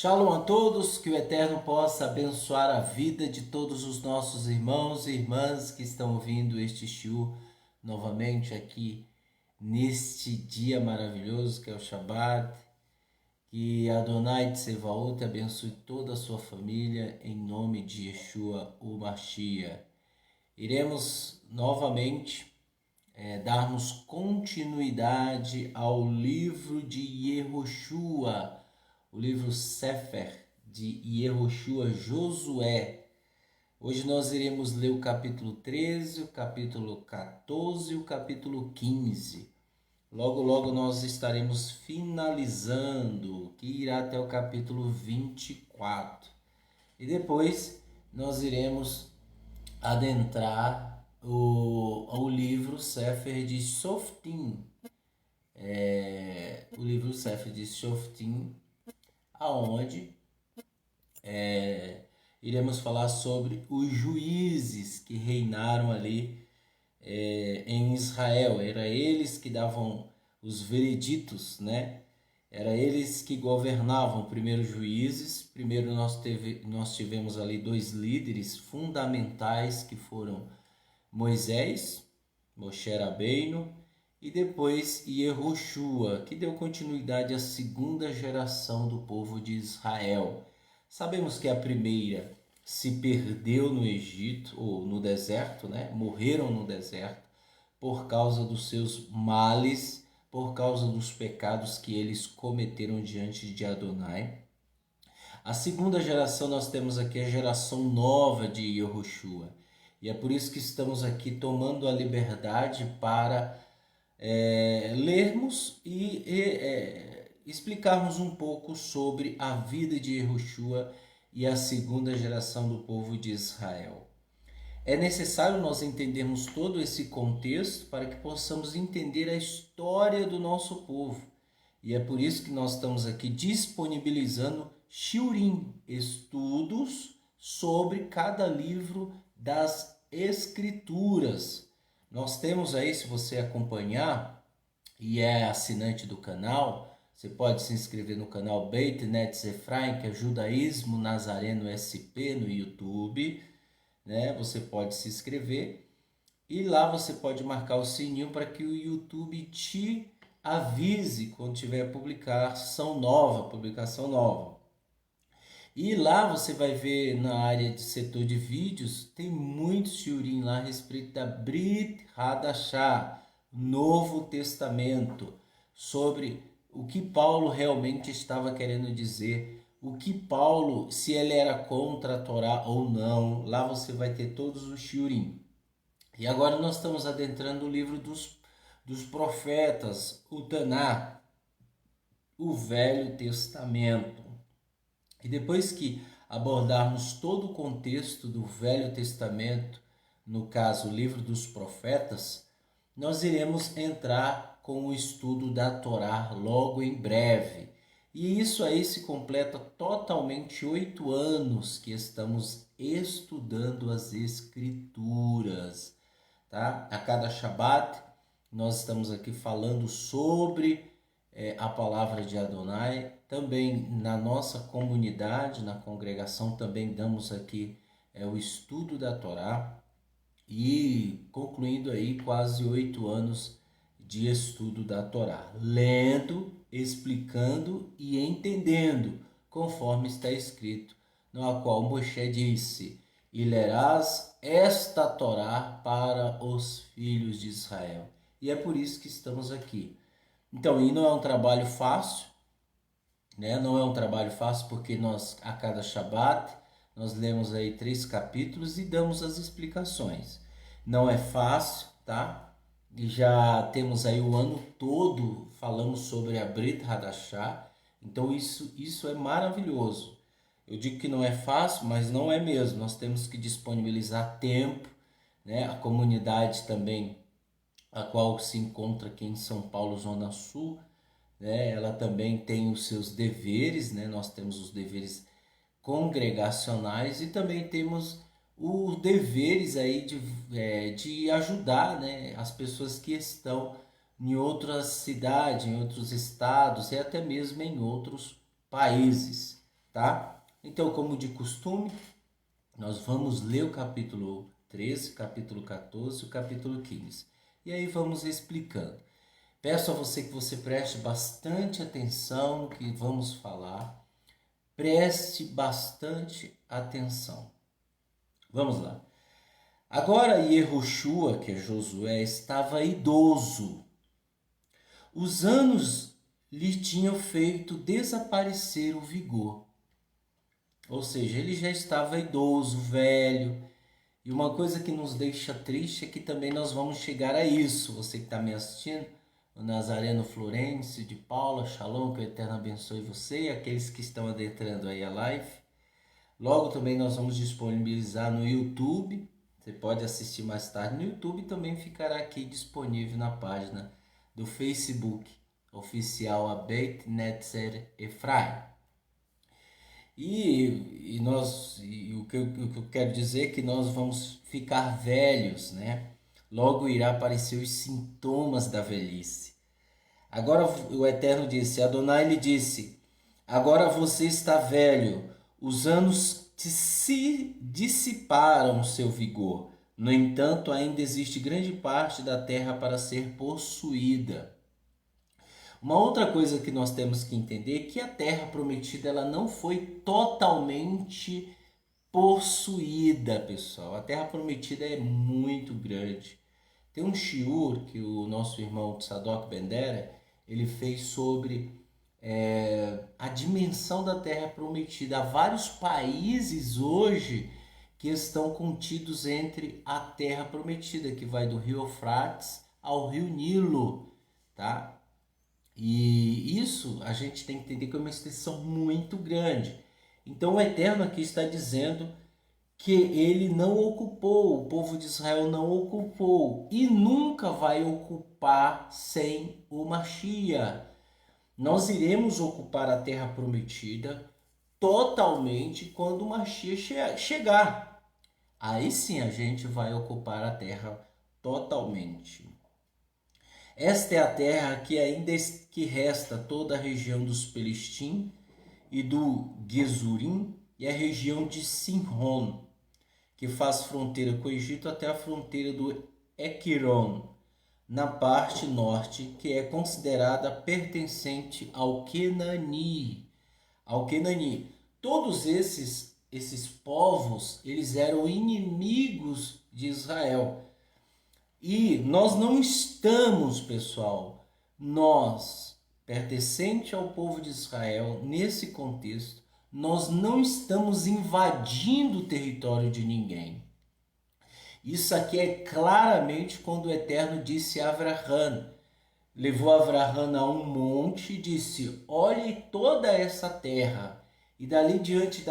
Shalom a todos, que o Eterno possa abençoar a vida de todos os nossos irmãos e irmãs que estão ouvindo este shiur novamente aqui neste dia maravilhoso que é o Shabat. Que Adonai Tsevaot abençoe toda a sua família em nome de Yeshua, o Mashiach. Iremos novamente darmos continuidade ao livro de Yehoshua, o livro Sefer de Yehoshua Josué. Hoje nós iremos ler o capítulo 13, o capítulo 14 e o capítulo 15. Logo, logo nós estaremos finalizando, que irá até o capítulo 24. E depois nós iremos adentrar o livro Sefer de Shoftim. O livro Sefer de Shoftim, aonde iremos falar sobre os juízes que reinaram ali em Israel. Era eles que davam os vereditos, né? Era eles que governavam. Primeiro juízes, primeiro nós tivemos ali dois líderes fundamentais que foram Moisés, Moshe Rabbeinu, e depois Yehoshua, que deu continuidade à segunda geração do povo de Israel. Sabemos que a primeira se perdeu no Egito, ou no deserto, né? Morreram no deserto por causa dos seus males, por causa dos pecados que eles cometeram diante de Adonai. A segunda geração nós temos aqui a geração nova de Yehoshua. E é por isso que estamos aqui tomando a liberdade para lermos e explicarmos um pouco sobre a vida de Yehoshua e a segunda geração do povo de Israel. É necessário nós entendermos todo esse contexto para que possamos entender a história do nosso povo. E é por isso que nós estamos aqui disponibilizando shiurim, estudos sobre cada livro das Escrituras. Nós temos aí, se você acompanhar e é assinante do canal, você pode se inscrever no canal Beit Netz Efraim, que é Judaísmo Nazareno SP no YouTube, né? Você pode se inscrever e lá você pode marcar o sininho para que o YouTube te avise quando tiver publicação nova. E lá você vai ver na área de setor de vídeos, tem muito shiurim lá a respeito da Brit Hadashah, Novo Testamento, sobre o que Paulo realmente estava querendo dizer, o que Paulo, se ele era contra a Torá ou não. Lá você vai ter todos os shiurim. E agora nós estamos adentrando o livro dos profetas, o Taná, o Velho Testamento. E depois que abordarmos todo o contexto do Velho Testamento, no caso o livro dos profetas, nós iremos entrar com o estudo da Torá logo em breve. E isso aí se completa totalmente 8 anos que estamos estudando as Escrituras, tá? A cada Shabat nós estamos aqui falando sobre a palavra de Adonai. Também na nossa comunidade, na congregação, também damos aqui o estudo da Torá e concluindo aí quase 8 anos de estudo da Torá, lendo, explicando e entendendo, conforme está escrito, no qual Moshe disse: e lerás esta Torá para os filhos de Israel. E é por isso que estamos aqui. Então, e não é um trabalho fácil, né? Não é um trabalho fácil porque nós, a cada Shabat, nós lemos aí 3 capítulos e damos as explicações. Não é fácil, tá? E já temos aí o ano todo falando sobre a Brit Hadashah. Então isso é maravilhoso. Eu digo que não é fácil, mas não é mesmo. Nós temos que disponibilizar tempo, né? A comunidade também, a qual se encontra aqui em São Paulo, Zona Sul, né? Ela também tem os seus deveres, né? Nós temos os deveres congregacionais e também temos os deveres aí de ajudar, né, as pessoas que estão em outras cidades, em outros estados e até mesmo em outros países, tá? Então, como de costume, nós vamos ler o capítulo 13, capítulo 14 e o capítulo 15. E aí vamos explicando. Peço a você que você preste bastante atenção no que vamos falar. Preste bastante atenção. Vamos lá. Agora Yehoshua, que é Josué, estava idoso. Os anos lhe tinham feito desaparecer o vigor. Ou seja, ele já estava idoso, velho. E uma coisa que nos deixa triste é que também nós vamos chegar a isso. Você que está me assistindo, o Nazareno Florencio de Paula, Shalom, que o Eterno abençoe você e aqueles que estão adentrando aí a live. Logo também nós vamos disponibilizar no YouTube. Você pode assistir mais tarde no YouTube e também ficará aqui disponível na página do Facebook oficial Abeit Netzer Efraim. E o que eu quero dizer é que nós vamos ficar velhos, né? Logo irá aparecer os sintomas da velhice. Agora o Eterno disse, Adonai lhe disse, agora você está velho, os anos se dissiparam o seu vigor. No entanto, ainda existe grande parte da terra para ser possuída. Uma outra coisa que nós temos que entender é que a terra prometida ela não foi totalmente possuída, pessoal. A terra prometida é muito grande. Tem um shiur que o nosso irmão Tzadok Bendera ele fez sobre a dimensão da terra prometida. Há vários países hoje que estão contidos entre a terra prometida, que vai do rio Eufrates ao rio Nilo, tá? E isso a gente tem que entender que é uma extensão muito grande. Então o Eterno aqui está dizendo que ele não ocupou, o povo de Israel não ocupou e nunca vai ocupar sem o Mashiach. Nós iremos ocupar a terra prometida totalmente quando o Mashiach chegar. Aí sim a gente vai ocupar a terra totalmente. Esta é a terra que ainda que resta toda a região dos Pelistim e do Gesurim e a região de Sinron, que faz fronteira com o Egito até a fronteira do Equiron, na parte norte, que é considerada pertencente ao Kenani. Todos esses povos, eles eram inimigos de Israel. E nós não estamos, pessoal, nós, pertencente ao povo de Israel, nesse contexto, nós não estamos invadindo o território de ninguém. Isso aqui é claramente quando o Eterno disse a Avraham, levou Avraham a um monte e disse, olhe toda essa terra. E dali diante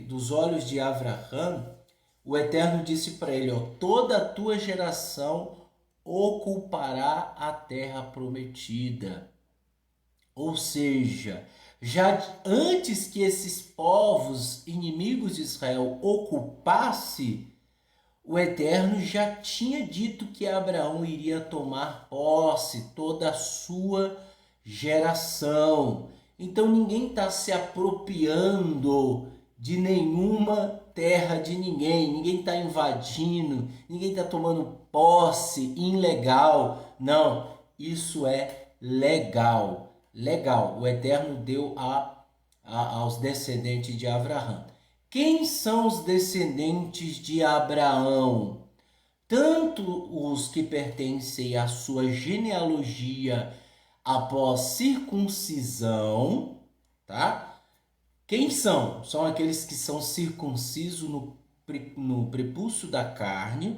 dos olhos de Avraham, o Eterno disse para ele, toda a tua geração ocupará a terra prometida. Ou seja, já antes que esses povos inimigos de Israel ocupassem, o Eterno já tinha dito que Abraão iria tomar posse, toda a sua geração. Então ninguém está se apropriando de nenhuma terra de ninguém está invadindo, ninguém está tomando posse ilegal. Não, isso é legal. O Eterno deu aos descendentes de Abraão. Quem são os descendentes de Abraão? Tanto os que pertencem à sua genealogia após circuncisão, tá? Quem são? São aqueles que são circuncisos no prepúcio da carne,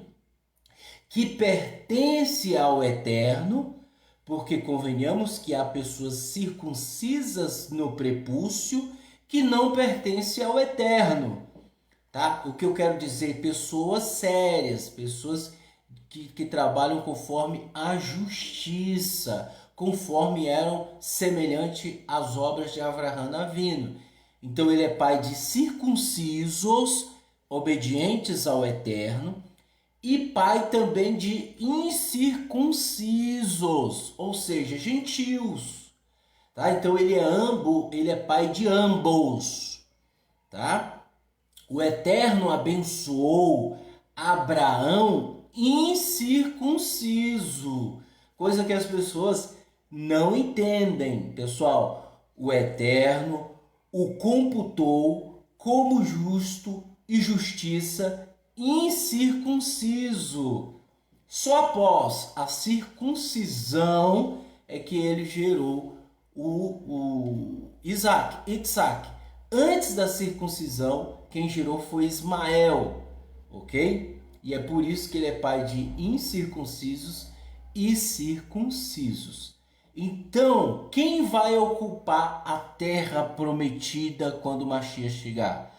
que pertence ao Eterno, porque convenhamos que há pessoas circuncisas no prepúcio que não pertencem ao Eterno, tá? O que eu quero dizer, pessoas sérias, pessoas que trabalham conforme a justiça, conforme eram semelhante às obras de Avraham Avinu. Então ele é pai de circuncisos, obedientes ao Eterno, e pai também de incircuncisos, ou seja, gentios. Tá? Então ele é pai de ambos. tá? O Eterno abençoou Abraão incircunciso, coisa que as pessoas não entendem, pessoal. O Eterno o computou como justo e justiça incircunciso. Só após a circuncisão é que ele gerou o Isaac. Antes da circuncisão, quem gerou foi Ismael, ok? E é por isso que ele é pai de incircuncisos e circuncisos. Então, quem vai ocupar a terra prometida quando o Mashiach chegar?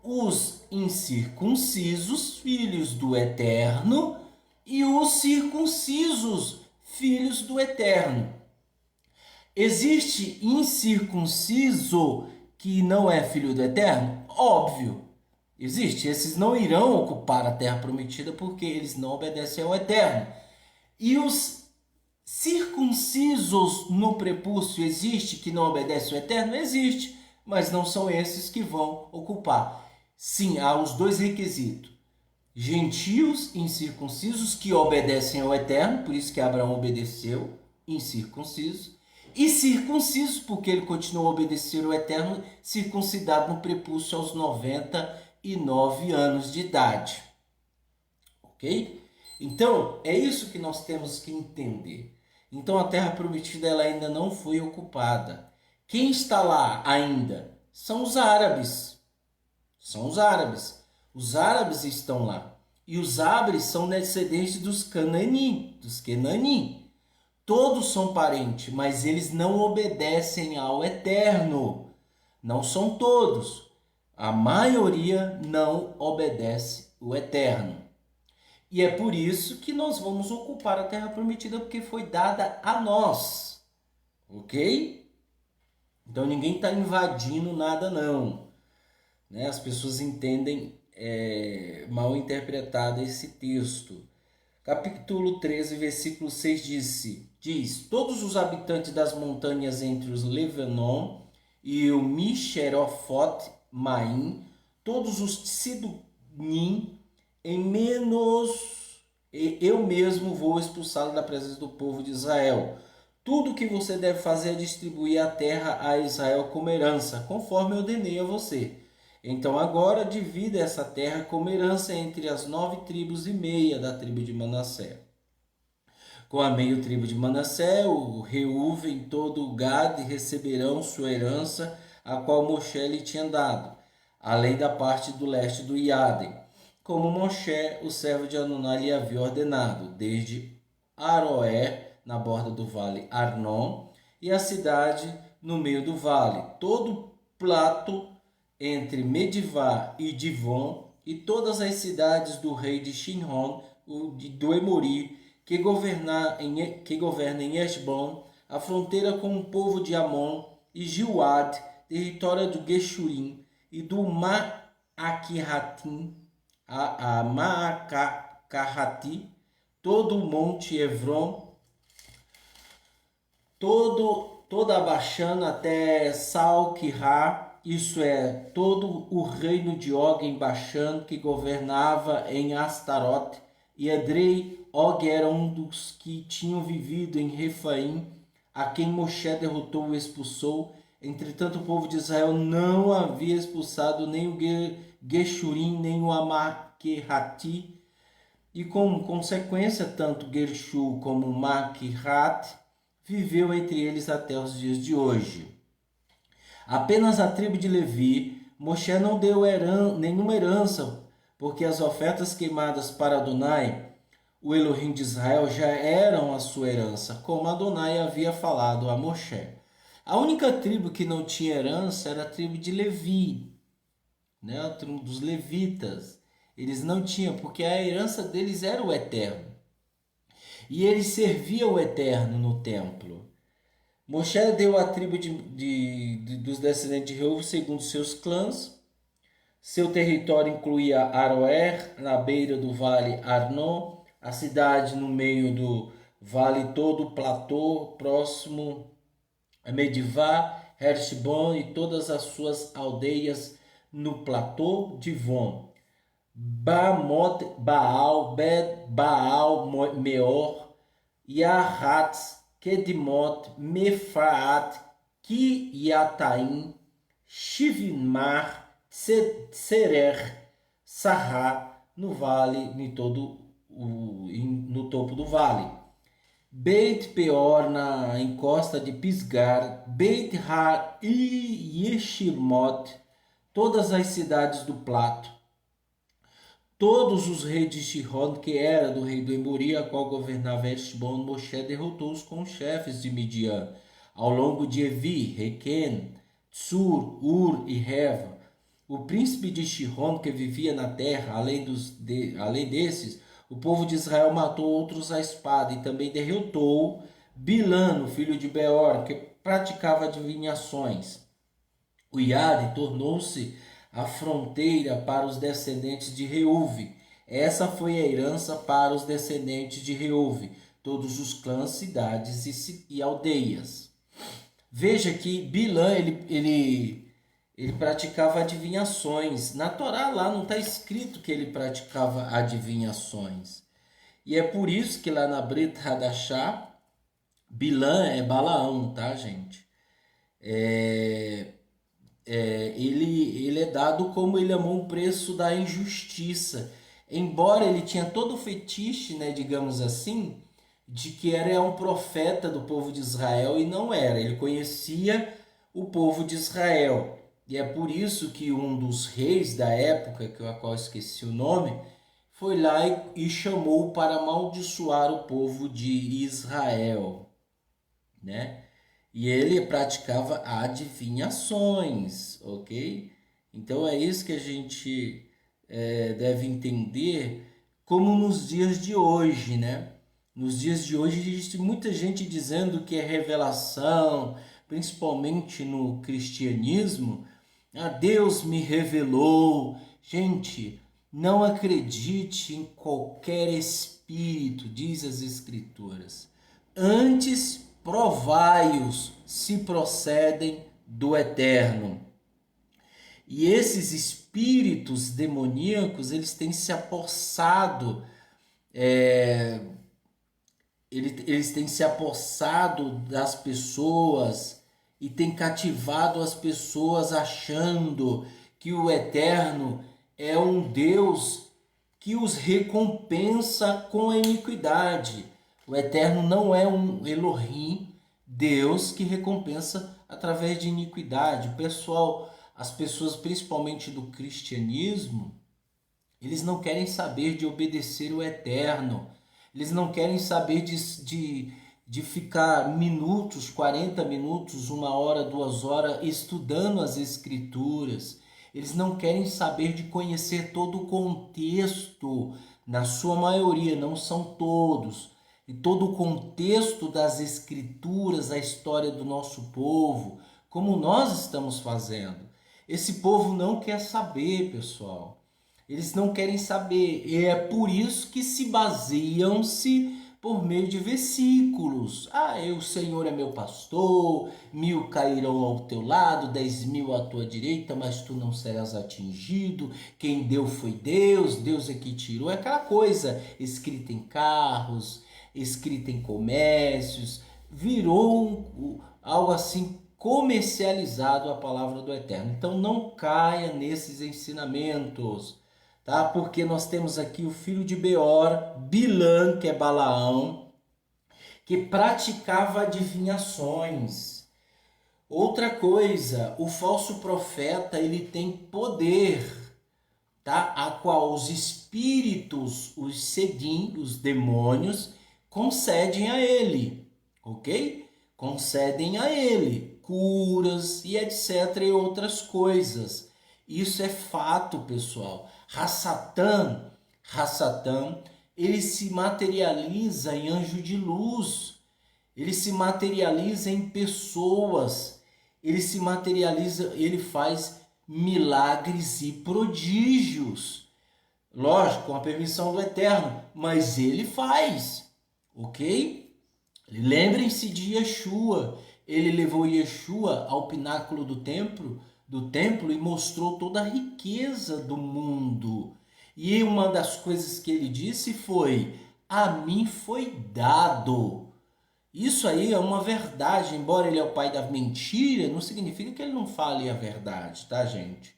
Os incircuncisos, filhos do Eterno, e os circuncisos, filhos do Eterno. Existe incircunciso que não é filho do Eterno? Óbvio, existe. Esses não irão ocupar a terra prometida porque eles não obedecem ao Eterno. E os circuncisos no prepúcio existe que não obedecem ao Eterno? Existe, mas não são esses que vão ocupar. Sim, há os dois requisitos. Gentios incircuncisos que obedecem ao Eterno, por isso que Abraão obedeceu, incircunciso, e circuncisos, porque ele continuou a obedecer ao Eterno, circuncidado no prepúcio aos 99 anos de idade. Ok? Então, é isso que nós temos que entender. Então, a terra prometida ela ainda não foi ocupada. Quem está lá ainda? São os árabes. São os árabes. Os árabes estão lá. E os árabes são descendentes dos Cananim, Todos são parentes, mas eles não obedecem ao Eterno. Não são todos. A maioria não obedece o Eterno. E é por isso que nós vamos ocupar a terra prometida, porque foi dada a nós. Ok? Então ninguém está invadindo nada não. Né? As pessoas entendem mal interpretado esse texto. Capítulo 13, versículo 6 diz: todos os habitantes das montanhas entre os Lebanon e o Misherofoth Maim, todos os Sidunim, em menos eu mesmo vou expulsá-lo da presença do povo de Israel. Tudo que você deve fazer é distribuir a terra a Israel como herança, conforme eu ordenei a você. Então agora divida essa terra como herança entre as 9 tribos e meia da tribo de Manassés. Com a meia tribo de Manassés, o Reuven e todo o Gad receberão sua herança, a qual Moshe lhe tinha dado, além da parte do leste do Iadem, como Moshe, o servo de Anuná, lhe havia ordenado, desde Aroé, na borda do vale Arnon, e a cidade no meio do vale, todo o plato entre Medivá e Divon, e todas as cidades do rei de Shinron, do Emori, que governa em Hesbon, a fronteira com o povo de Amon, e Gilad, território do Geshurim, e do Maaquiratim, a Maacarrati, todo o monte Evron, toda a Baixana até Salquirá, isso é, todo o reino de Og em Baixan, que governava em Astarote, e Edrei, Og era um dos que tinham vivido em Refaim, a quem Moshe derrotou e expulsou. Entretanto, o povo de Israel não havia expulsado nem o Geshurim, nem o Amaquerati, e como consequência, tanto Gershu como Maquirat viveu entre eles até os dias de hoje. Apenas a tribo de Levi, Moshe não deu nenhuma herança, porque as ofertas queimadas para Adonai, o Elohim de Israel, já eram a sua herança, como Adonai havia falado a Moshe. A única tribo que não tinha herança era a tribo de Levi, né? A tribo dos levitas. Eles não tinham, porque a herança deles era o Eterno. E eles serviam o Eterno no templo. Moshe deu à tribo dos descendentes de Reuven segundo seus clãs. Seu território incluía Aroer, na beira do vale Arnon, a cidade no meio do vale todo o platô, próximo a Medivá, Heshbon e todas as suas aldeias, no platô de Von, Bamot Baal, Bet Baal Meor, Yahatz, Kedimot, Mefaat, Kiataim, Shivimar, Tserer, Sarra, no vale, no topo do vale. Beit Peor, na encosta de Pisgar, Beit Ha e Yeshimot, todas as cidades do Plato, todos os reis de Shihon, que era do rei do Emori, a qual governava Heshbon, Moshe derrotou-os com os chefes de Midian, ao longo de Evi, Requem, Tsur, Ur e Reva. O príncipe de Shihon, que vivia na terra, além desses, o povo de Israel matou outros à espada e também derrotou Bilã, filho de Beor, que praticava adivinhações. O Iade tornou-se a fronteira para os descendentes de Reuve. Essa foi a herança para os descendentes de Reuve, todos os clãs, cidades e aldeias. Veja que Bilã, ele praticava adivinhações. Na Torá lá não está escrito que ele praticava adivinhações. E é por isso que lá na Brit Hadashah, Bilã é Balaão, tá, gente? Ele é dado como ele amou o preço da injustiça. Embora ele tinha todo o fetiche, né, digamos assim, de que era um profeta do povo de Israel, e não era. Ele conhecia o povo de Israel. E é por isso que um dos reis da época, a qual eu esqueci o nome, foi lá e chamou para amaldiçoar o povo de Israel, né? E ele praticava adivinhações, ok? Então é isso que a gente deve entender, como nos dias de hoje, né? Nos dias de hoje existe muita gente dizendo que é revelação, principalmente no cristianismo. Deus me revelou. Gente, não acredite em qualquer espírito, diz as Escrituras. Antes, provai-os se procedem do Eterno. E esses espíritos demoníacos, eles têm se apossado, eles têm se apossado das pessoas e têm cativado as pessoas achando que o Eterno é um Deus que os recompensa com a iniquidade. O Eterno não é um Elohim, Deus que recompensa através de iniquidade. O pessoal, as pessoas principalmente do cristianismo, eles não querem saber de obedecer o Eterno. Eles não querem saber de ficar minutos, 40 minutos, 1 hora, 2 horas estudando as Escrituras. Eles não querem saber de conhecer todo o contexto, na sua maioria, não são todos, e todo o contexto das Escrituras, a história do nosso povo, como nós estamos fazendo. Esse povo não quer saber, pessoal. Eles não querem saber. E é por isso que se baseiam-se por meio de versículos. O Senhor é meu pastor, 1000 cairão ao teu lado, 10.000 à tua direita, mas tu não serás atingido. Quem deu foi Deus, Deus é que tirou. É aquela coisa escrita em carros, escrita em comércios. Virou algo assim comercializado a palavra do Eterno. Então não caia nesses ensinamentos. Tá? Porque nós temos aqui o filho de Beor, Bilã, que é Balaão, que praticava adivinhações. Outra coisa, o falso profeta, ele tem poder, tá? A qual os espíritos, os sedim, os demônios, concedem a ele, ok? Concedem a ele curas e etc. e outras coisas. Isso é fato, pessoal. Hassatan, ele se materializa em anjo de luz, ele se materializa em pessoas, ele faz milagres e prodígios. Lógico, com a permissão do Eterno, mas ele faz, ok? Lembrem-se de Yeshua, ele levou Yeshua ao pináculo do templo do templo e mostrou toda a riqueza do mundo. E uma das coisas que ele disse foi: a mim foi dado. Isso aí é uma verdade, embora ele é o pai da mentira, não significa que ele não fale a verdade, tá, gente?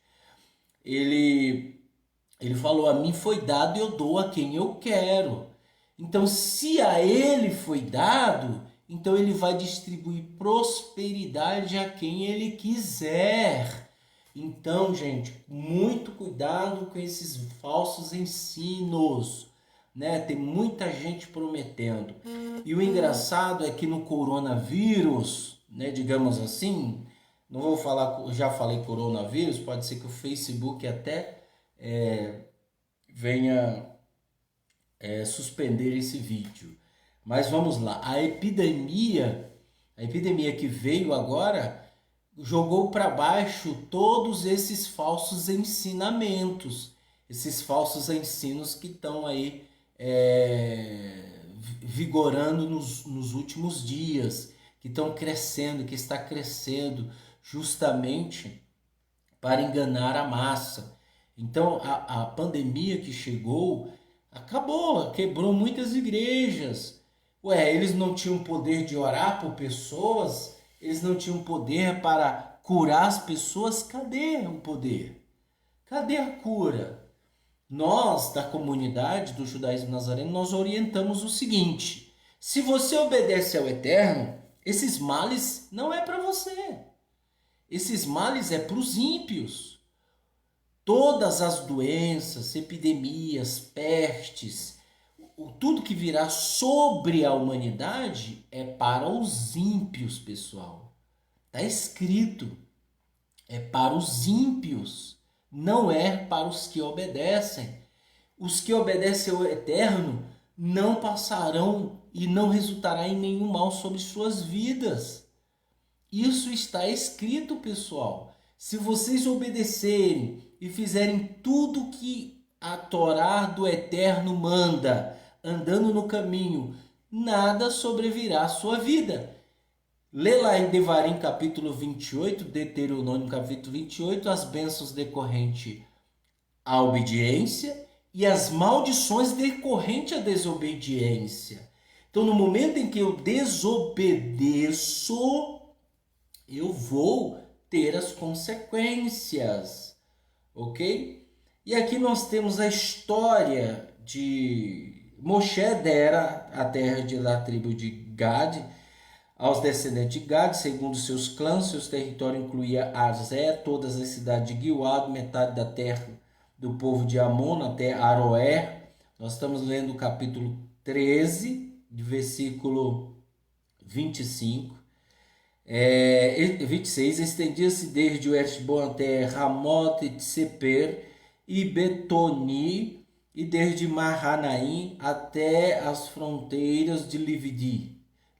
Ele ele falou: a mim foi dado e eu dou a quem eu quero. Então, se a ele foi dado, então ele vai distribuir prosperidade a quem ele quiser. Então, gente, muito cuidado com esses falsos ensinos, né? Tem muita gente prometendo. E o engraçado é que no coronavírus, né, digamos assim, não vou falar, já falei coronavírus, pode ser que o Facebook até venha suspender esse vídeo. Mas vamos lá, a epidemia que veio agora jogou para baixo todos esses falsos ensinamentos, esses falsos ensinos que estão aí vigorando nos últimos dias, que estão crescendo, que está crescendo justamente para enganar a massa. Então a pandemia que chegou acabou, quebrou muitas igrejas. Ué, eles não tinham poder de orar por pessoas? Eles não tinham poder para curar as pessoas? Cadê o poder? Cadê a cura? Nós, da comunidade do judaísmo nazareno, nós orientamos o seguinte: se você obedece ao Eterno, esses males não é para você. Esses males é para os ímpios. Todas as doenças, epidemias, pestes, tudo que virá sobre a humanidade é para os ímpios, pessoal. Está escrito. É para os ímpios, não é para os que obedecem. Os que obedecem ao Eterno não passarão e não resultará em nenhum mal sobre suas vidas. Isso está escrito, pessoal. Se vocês obedecerem e fizerem tudo que a Torá do Eterno manda, andando no caminho, nada sobrevirá à sua vida. Lê lá em Devarim capítulo 28, Deuteronômio capítulo 28, as bênçãos decorrentes à obediência e as maldições decorrentes à desobediência. Então, no momento em que eu desobedeço, eu vou ter as consequências, ok? E aqui nós temos a história de Moshe dera a terra da tribo de Gad aos descendentes de Gad, segundo seus clãs. Seus territórios incluía Arzé, todas as cidades de Gileade, metade da terra do povo de Amon até Aroer. Nós estamos lendo o capítulo 13, de versículo 25. 26, estendia-se desde o Esbom até Ramot e Tseper e Betoni, e desde Mahanaim até as fronteiras de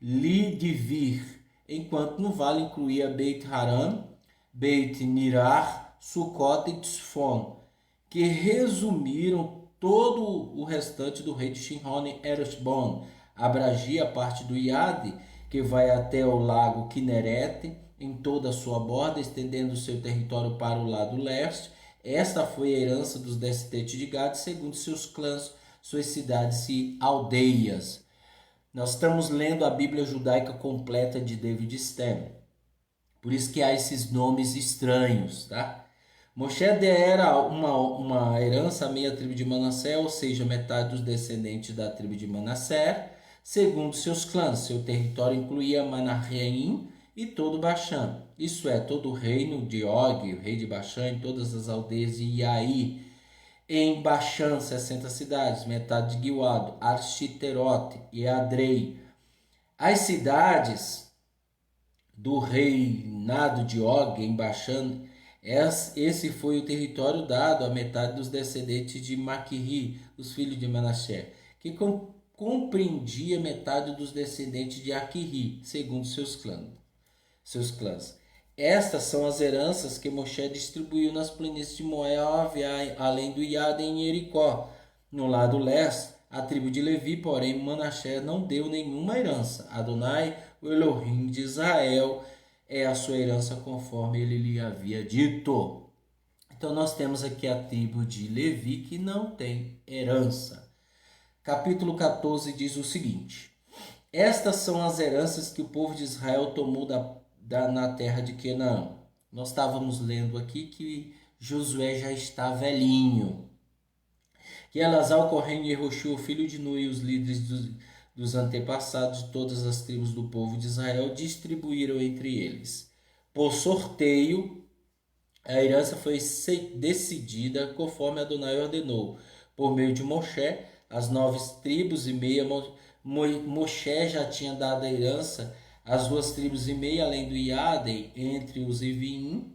Lidivir, enquanto no vale incluía Beit Haran, Beit Nirar, Sucot e Tzfon, que resumiram todo o restante do rei de Shihon e Ereshbon. Abrangia a parte do Iade, que vai até o lago Kinneret, em toda a sua borda, estendendo seu território para o lado leste. Esta foi a herança dos descendentes de Gad, segundo seus clãs, suas cidades e aldeias. Nós estamos lendo a Bíblia judaica completa de David Stem. Por isso que há esses nomes estranhos, tá? Moshe dera uma herança à meia tribo de Manassés, ou seja, metade dos descendentes da tribo de Manassés, segundo seus clãs. Seu território incluía Manahem e todo Baxã, isso é, todo o reino de Og, o rei de Baxã, em todas as aldeias de Iaí. Em Baxã, 60 cidades, metade de Gileade, Arshiterote e Adrei. As cidades do reinado de Og em Baxã, esse foi o território dado à metade dos descendentes de Maquiri, os filhos de Manassés, que compreendia metade dos descendentes de Aquiri, segundo seus clãs. Estas são as heranças que Moshe distribuiu nas planícies de Moabe, além do Iade em Jericó. No lado leste, a tribo de Levi, porém, Manassés não deu nenhuma herança. Adonai, o Elohim de Israel, é a sua herança conforme ele lhe havia dito. Então nós temos aqui a tribo de Levi que não tem herança. Capítulo 14 diz o seguinte: estas são as heranças que o povo de Israel tomou na terra de Canaã. Nós estávamos lendo aqui que Josué já está velhinho. Que Elazar, o Corrém, e Yehoshua, filho de Nun, e os líderes dos antepassados de todas as tribos do povo de Israel distribuíram entre eles. Por sorteio, a herança foi decidida conforme Adonai ordenou. Por meio de Moshe, as 9 tribos e meia, Moshe já tinha dado a herança às 2 tribos e meia, além do Iadem, entre os Eviim,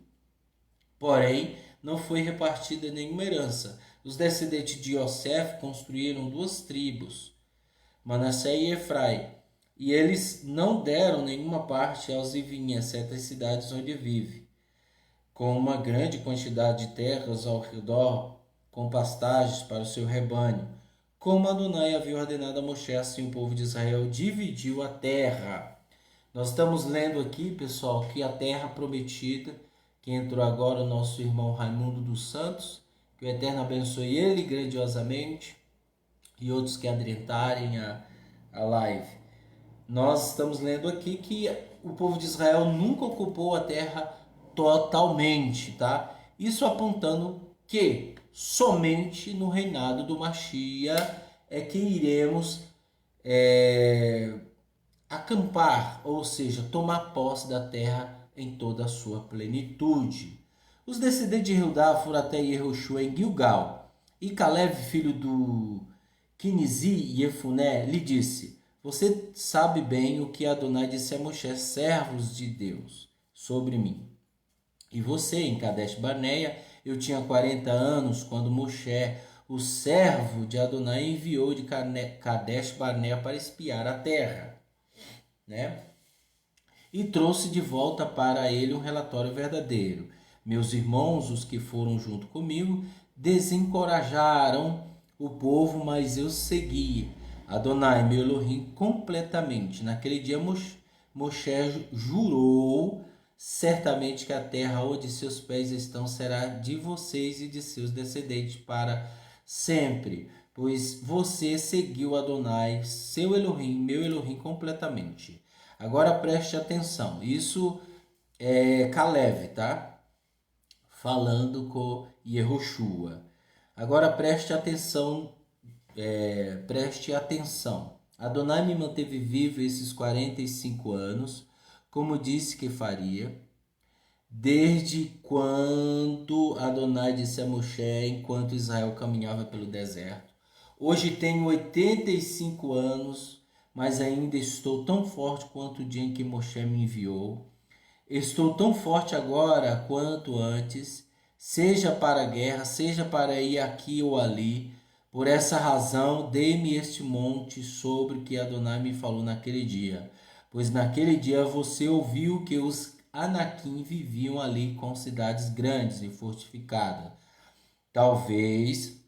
porém, não foi repartida nenhuma herança. Os descendentes de Yosef construíram 2 tribos, Manassés e Efraim, e eles não deram nenhuma parte aos Eviim, exceto as cidades onde vive, com uma grande quantidade de terras ao redor, com pastagens para o seu rebanho. Como Adonai havia ordenado a Moshe, assim o povo de Israel dividiu a terra. Nós estamos lendo aqui, pessoal, que a terra prometida, que entrou agora o nosso irmão Raimundo dos Santos, que o Eterno abençoe ele grandiosamente, e outros que adentrarem a live. Nós estamos lendo aqui que o povo de Israel nunca ocupou a terra totalmente, tá? Isso apontando que somente no reinado do Mashiach é que iremos acampar, ou seja, tomar posse da terra em toda a sua plenitude. Os descendentes de Judá foram até Yehoshua em Gilgal, e Caleb, filho do Quinizi e Efuné, lhe disse: você sabe bem o que Adonai disse a Moshe, servos de Deus, sobre mim. E você, em Kadesh Barneia, eu tinha 40 anos quando Moshe, o servo de Adonai, enviou de Kadesh Barneia para espiar a terra, né? E trouxe de volta para ele um relatório verdadeiro. Meus irmãos, os que foram junto comigo, desencorajaram o povo, mas eu segui Adonai, meu Elohim, completamente. Naquele dia Moshe jurou certamente que a terra onde seus pés estão será de vocês e de seus descendentes para sempre, pois você seguiu Adonai, seu Elohim, meu Elohim, completamente. Agora preste atenção, isso é Caleb, tá? Falando com Yehoshua. Agora preste atenção, preste atenção. Adonai me manteve vivo esses 45 anos, como disse que faria, desde quando Adonai disse a Moshe enquanto Israel caminhava pelo deserto. Hoje tenho 85 anos, mas ainda estou tão forte quanto o dia em que Moshe me enviou. Estou tão forte agora quanto antes, seja para a guerra, seja para ir aqui ou ali. Por essa razão, dê-me este monte sobre o que Adonai me falou naquele dia. Pois naquele dia você ouviu que os Anaquim viviam ali com cidades grandes e fortificadas. Talvez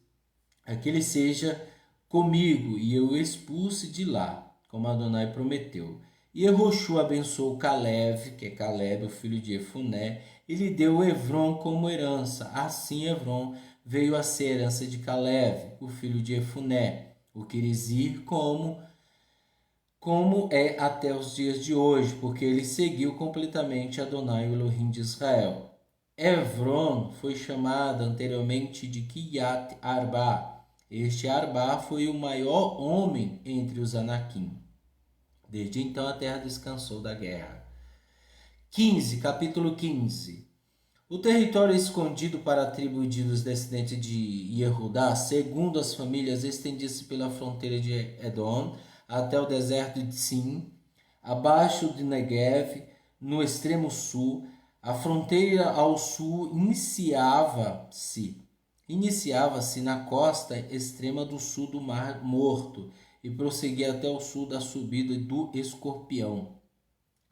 aquele seja comigo e eu o expulse de lá, como Adonai prometeu. E Yehoshua abençoou Caleb, que é Caleb, o filho de Efuné, e lhe deu Evron como herança. Assim Evron veio a ser herança de Caleb, o filho de Efuné, o Quirizir, como é até os dias de hoje, porque ele seguiu completamente Adonai, o Elohim de Israel. Evron foi chamada anteriormente de Kiryat Arba. Este Arba foi o maior homem entre os Anaquim. Desde então a terra descansou da guerra. Capítulo 15. O território escondido para a tribo dos descendentes de Yehudá, segundo as famílias, estendia-se pela fronteira de Edom até o deserto de Sim, abaixo de Negev, no extremo sul. A fronteira ao sul iniciava-se na costa extrema do sul do Mar Morto e prosseguia até o sul da subida do Escorpião,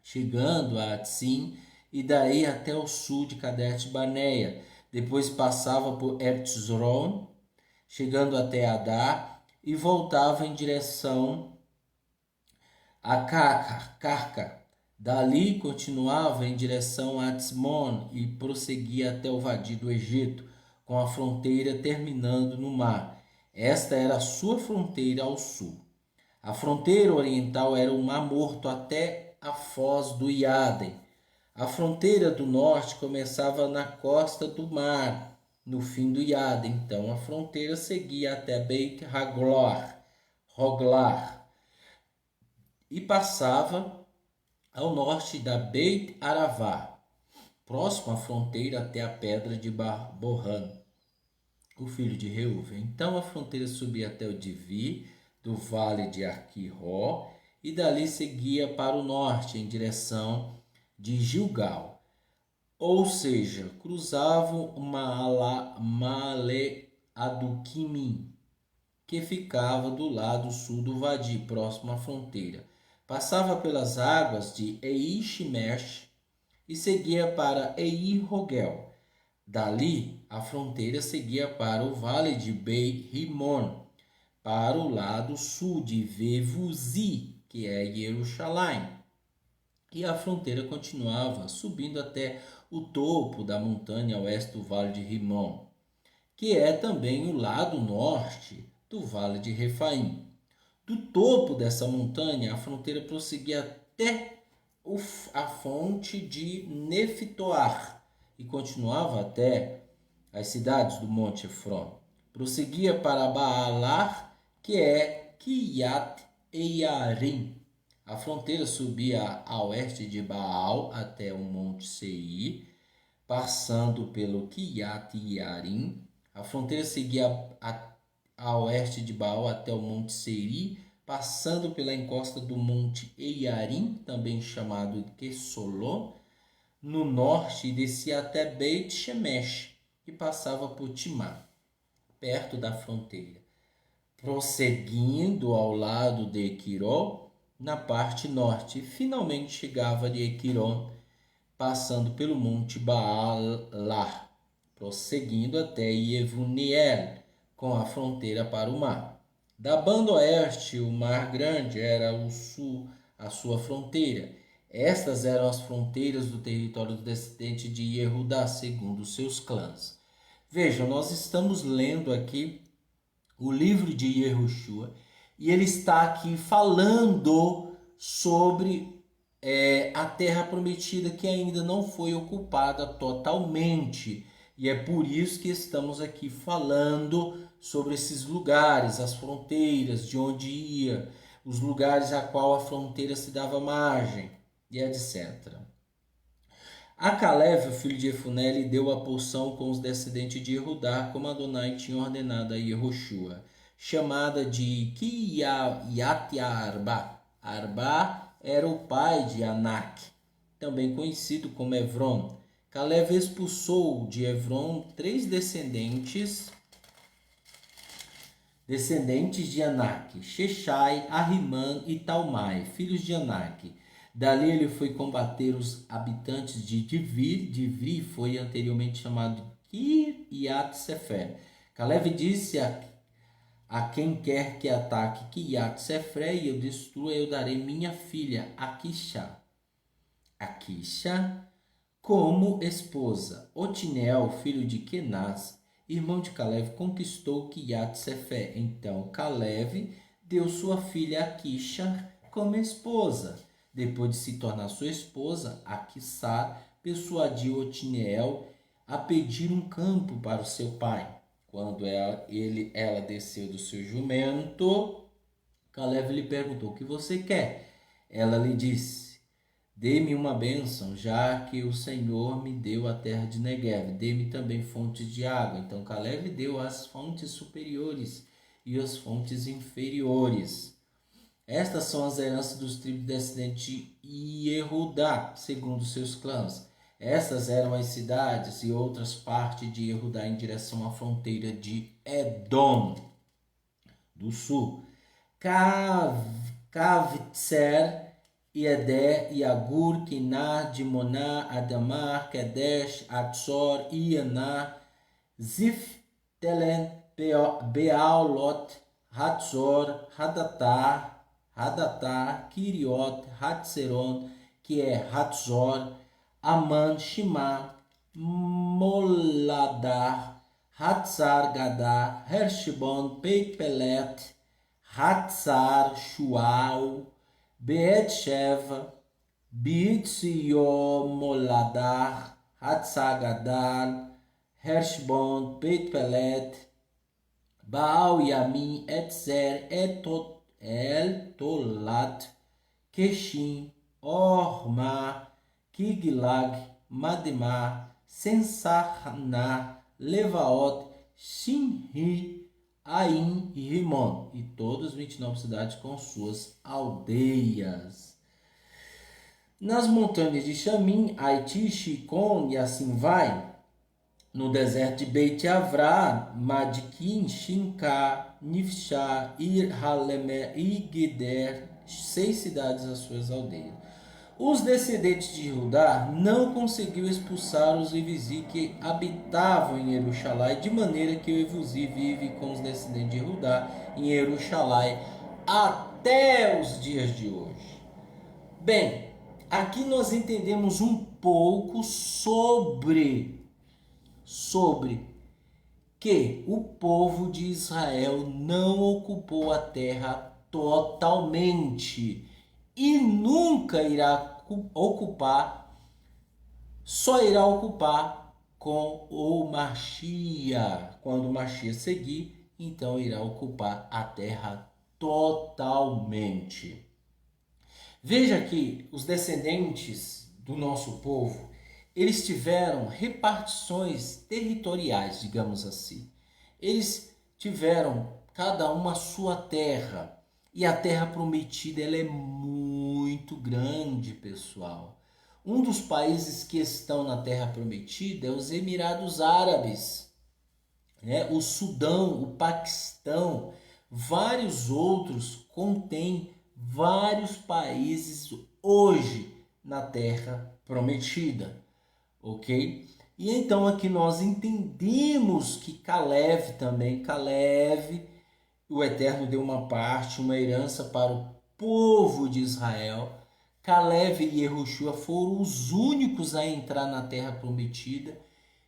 chegando a Tzim e daí até o sul de Kadesh Barneia. Depois passava por Etzron, chegando até Adar e voltava em direção a Carca. Dali continuava em direção a Atzmon e prosseguia até o Vadi do Egito, com a fronteira terminando no mar. Esta era a sua fronteira ao sul. A fronteira oriental era o Mar Morto até a foz do Iaden. A fronteira do norte começava na costa do mar, no fim do Iaden. Então a fronteira seguia até Beit Hoglar e passava ao norte da Beit Aravá, próximo à fronteira até a pedra de Borran, o filho de Reuven. Então a fronteira subia até o Divi, do vale de Arquiró, e dali seguia para o norte, em direção de Gilgal. Ou seja, cruzavam Male Adukimim, que ficava do lado sul do Vadi, próximo à fronteira. Passava pelas águas de Eish-Mesh e seguia para Ei-Rogel. Dali, a fronteira seguia para o vale de Bei-Rimon, para o lado sul de Vevuzi, que é Jerusalém. E a fronteira continuava subindo até o topo da montanha a oeste do vale de Rimon, que é também o lado norte do vale de Refaim. Do topo dessa montanha, a fronteira prosseguia até a fonte de Neftoar e continuava até as cidades do Monte Efron. Prosseguia para Baalar, que é Kiryat Eiarim. A fronteira subia a oeste de Baal até o Monte Seir, passando pelo Kiryat Eiarim. A fronteira seguia a oeste de Baal até o Monte Seir, passando pela encosta do Monte Eiarim, também chamado Quesolô, no norte, e descia até Beit Shemesh, e passava por Timá, perto da fronteira, prosseguindo ao lado de Equiró, na parte norte, e finalmente chegava de Equiron, passando pelo Monte Baalar, prosseguindo até Yevuniel, com a fronteira para o mar. Da banda oeste, o Mar Grande era o sul, a sua fronteira. Estas eram as fronteiras do território do descendente de Yehudá, segundo seus clãs. Vejam, nós estamos lendo aqui o livro de Yehoshua e ele está aqui falando sobre a terra prometida que ainda não foi ocupada totalmente. E é por isso que estamos aqui falando sobre esses lugares, as fronteiras, de onde ia, os lugares a qual a fronteira se dava margem, e etc. A Caleb, o filho de Efuné, lhe deu a porção com os descendentes de Judá, como Adonai tinha ordenado a Yehoshua, chamada de Kiriat-Arba. Arba era o pai de Anak, também conhecido como Evron. Caleb expulsou de Evron 3 descendentes de Anak, Sheshai, Ahimã e Talmai, filhos de Anak. Dali ele foi combater os habitantes de Divri. Divri foi anteriormente chamado Kiryat Sefer. Caleb disse a quem quer que ataque Kiryat Sefer e eu destrua, eu darei minha filha Aquishá como esposa. Otiniel, filho de Kenaz, irmão de Caleb, conquistou Kiryat Sefer. Então Caleb deu sua filha Aquishá como esposa. Depois de se tornar sua esposa, Aquissá persuadiu Otiniel a pedir um campo para o seu pai. Quando ela desceu do seu jumento, Caleb lhe perguntou: o que você quer? Ela lhe disse: dê-me uma bênção, já que o Senhor me deu a terra de Negev. Dê-me também fontes de água. Então Caleb deu as fontes superiores e as fontes inferiores. Estas são as heranças dos tribos descendentes de Yehudá, segundo seus clãs. Essas eram as cidades e outras partes de Yehudá em direção à fronteira de Edom, do sul. Kavtser, Iedé, Iagur, Quiná, Dimoná, Adamar, Kedesh, Atzor, Ianá, Zif, Telen, Bealot, Hatzor, Hadatar, Kiriot, Hatzeron, que é Hatzor, Aman, Shima, Moladar, Hatzar, Gadar, Hershbon, Beit Pelet, Hatzar, Shual, Beet Sheva, Bitzio, Moladar, Hatzar, Gadar, Hershbon, Beit Pelet, Baal, Yamin, Etzer, El Tolat, Keshim, Orma, Kiglag, Mademar, Sensarna, Levaot, Shimri, Aim e Rimon, e todas 29 cidades com suas aldeias. Nas montanhas de Chamim, Haiti, Shicom e assim vai, no deserto de Beit Avrá, Madkin, Shinká, Nifshá, Ir Haleme e Geder, 6 cidades às suas aldeias. Os descendentes de Judá não conseguiram expulsar os Evusi que habitavam em Jerusalém, de maneira que o Evusi vive com os descendentes de Judá em Jerusalém até os dias de hoje. Bem, aqui nós entendemos um pouco sobre que o povo de Israel não ocupou a terra totalmente e nunca irá ocupar, só irá ocupar com o Mashiach. Quando o Mashiach seguir, então irá ocupar a terra totalmente. Veja que os descendentes do nosso povo, eles tiveram repartições territoriais, digamos assim. Eles tiveram cada uma a sua terra. E a terra prometida, ela é muito grande, pessoal. Um dos países que estão na terra prometida é os Emirados Árabes, né? O Sudão, o Paquistão, vários outros contêm vários países hoje na terra prometida, ok? E então aqui nós entendemos que Caleb, o Eterno deu uma parte, uma herança para o povo de Israel. Caleb e Yehoshua foram os únicos a entrar na terra prometida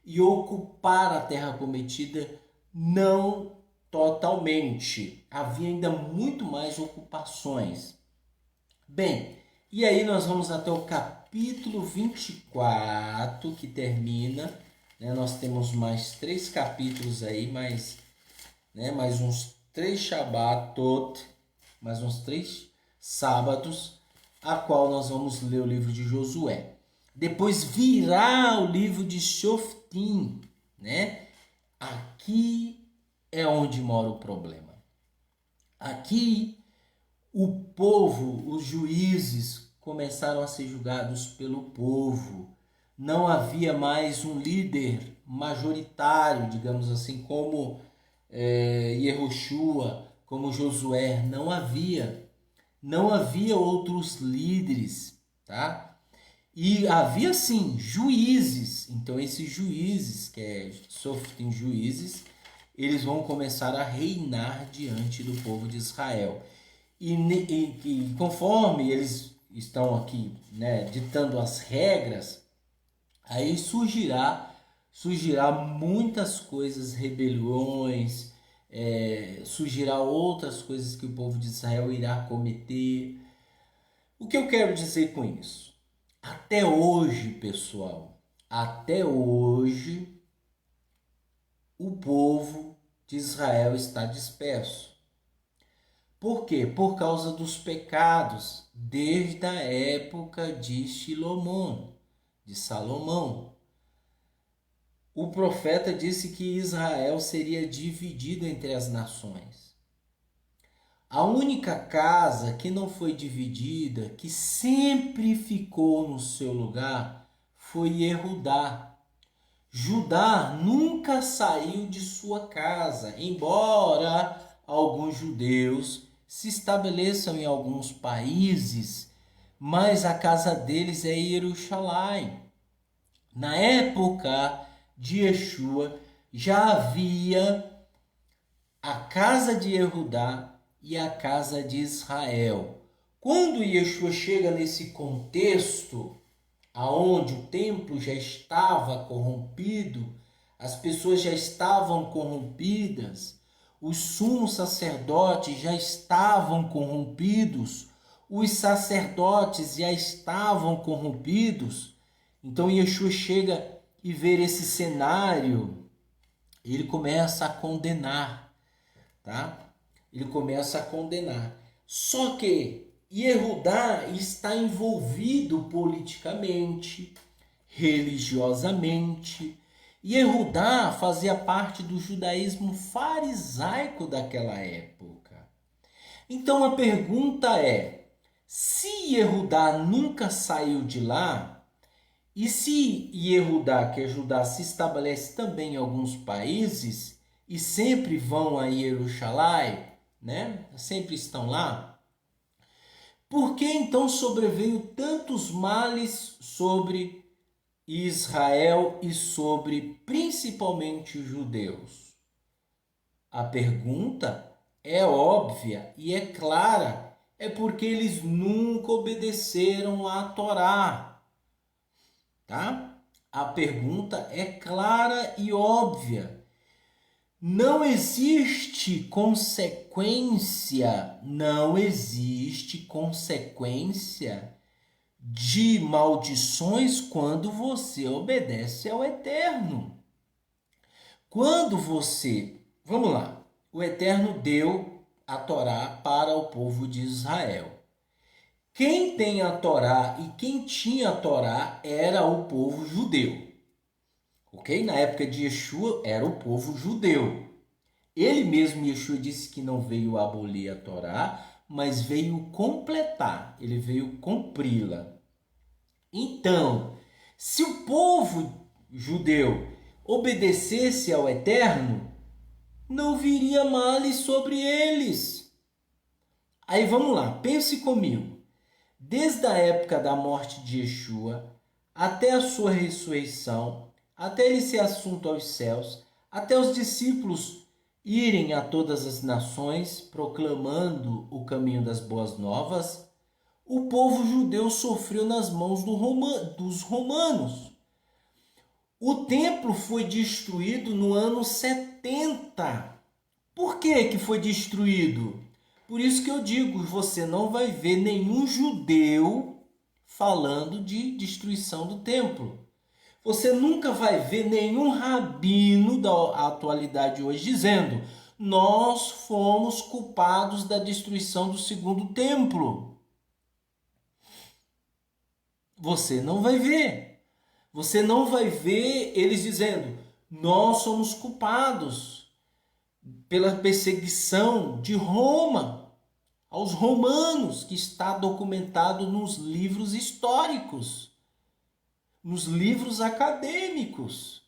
e ocupar a terra prometida não totalmente. Havia ainda muito mais ocupações. Bem, e aí nós vamos até o capítulo 24, que termina, né? Nós temos mais 3 capítulos aí, mais uns 3 Shabbatot, mais uns 3 sábados, a qual nós vamos ler o livro de Josué. Depois virá o livro de Shoftim, né? Aqui é onde mora o problema. Aqui o povo, os juízes começaram a ser julgados pelo povo. Não havia mais um líder majoritário, digamos assim, como Yehoshua, como Josué. Não havia outros líderes, tá? E havia sim juízes. Então esses juízes, que é Shoftim, juízes, eles vão começar a reinar diante do povo de Israel. E conforme eles estão aqui, né, ditando as regras, aí surgirá muitas coisas, rebeliões, surgirá outras coisas que o povo de Israel irá cometer. O que eu quero dizer com isso? Até hoje, pessoal, o povo de Israel está disperso. Por quê? Por causa dos pecados, desde a época de Salomão. O profeta disse que Israel seria dividido entre as nações. A única casa que não foi dividida, que sempre ficou no seu lugar, foi Judá. Judá nunca saiu de sua casa, embora alguns judeus se estabeleçam em alguns países, mas a casa deles é Jerusalém. Na época de Yeshua já havia a casa de Judá e a casa de Israel. Quando Yeshua chega nesse contexto, aonde o templo já estava corrompido, as pessoas já estavam corrompidas, os sumos sacerdotes já estavam corrompidos, os sacerdotes já estavam corrompidos. Então Yeshua chega e vê esse cenário, ele começa a condenar, tá? Ele começa a condenar. Só que Yehudá está envolvido politicamente, religiosamente. Yehudá fazia parte do judaísmo farisaico daquela época. Então a pergunta é: se Yehudá nunca saiu de lá, e se Yehudá, que é Judá, se estabelece também em alguns países e sempre vão a Jerusalém, né? Sempre estão lá. Por que então sobreveio tantos males sobre Israel e sobre principalmente os judeus? A pergunta é óbvia e é clara. É porque eles nunca obedeceram à Torá, tá? A pergunta é clara e óbvia. Não existe consequência de maldições quando você obedece ao Eterno. Vamos lá, o Eterno deu a Torá para o povo de Israel. Quem tem a Torá e quem tinha a Torá era o povo judeu. Ok? Na época de Yeshua era o povo judeu. Ele mesmo, Yeshua, disse que não veio abolir a Torá, mas veio completar, ele veio cumpri-la. Então, se o povo judeu obedecesse ao Eterno, não viria males sobre eles. Aí vamos lá, pense comigo. Desde a época da morte de Yeshua, até a sua ressurreição, até ele ser assunto aos céus, até os discípulos irem a todas as nações proclamando o caminho das boas novas, o povo judeu sofreu nas mãos dos romanos. O templo foi destruído no ano 70. Por que foi destruído? Por isso que eu digo, você não vai ver nenhum judeu falando de destruição do templo. Você nunca vai ver nenhum rabino da atualidade hoje dizendo: nós fomos culpados da destruição do segundo templo. Você não vai ver. Você não vai ver eles dizendo: nós somos culpados pela perseguição de Roma aos romanos, que está documentado nos livros históricos, nos livros acadêmicos.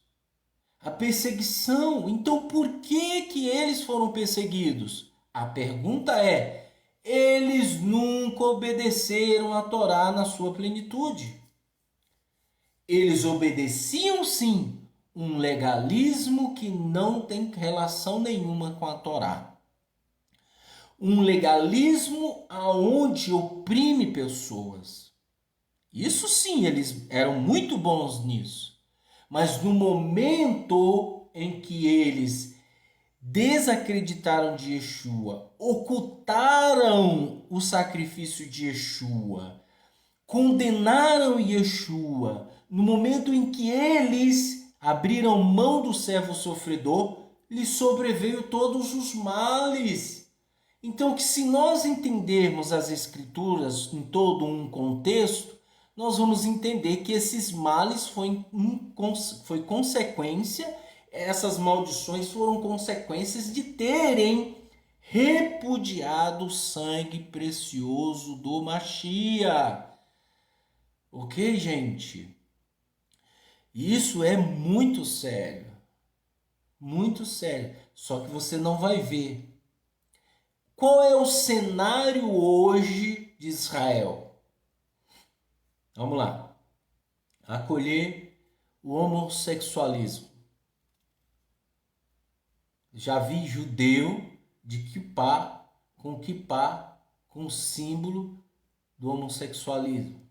A perseguição. Então, por que eles foram perseguidos? A pergunta é: eles nunca obedeceram a Torá na sua plenitude. Eles obedeciam sim um legalismo que não tem relação nenhuma com a Torá. Um legalismo aonde oprime pessoas. Isso sim, eles eram muito bons nisso. Mas no momento em que eles desacreditaram de Yeshua, ocultaram o sacrifício de Yeshua, condenaram Yeshua, no momento em que eles abriram mão do servo sofredor, lhes sobreveio todos os males. Então, que se nós entendermos as Escrituras em todo um contexto, nós vamos entender que esses males foi consequência, essas maldições foram consequências de terem repudiado o sangue precioso do Mashiach. Ok, gente? Isso é muito sério. Muito sério. Só que você não vai ver. Qual é o cenário hoje de Israel? Vamos lá. Acolher o homossexualismo. Já vi judeu de kippá, com símbolo do homossexualismo.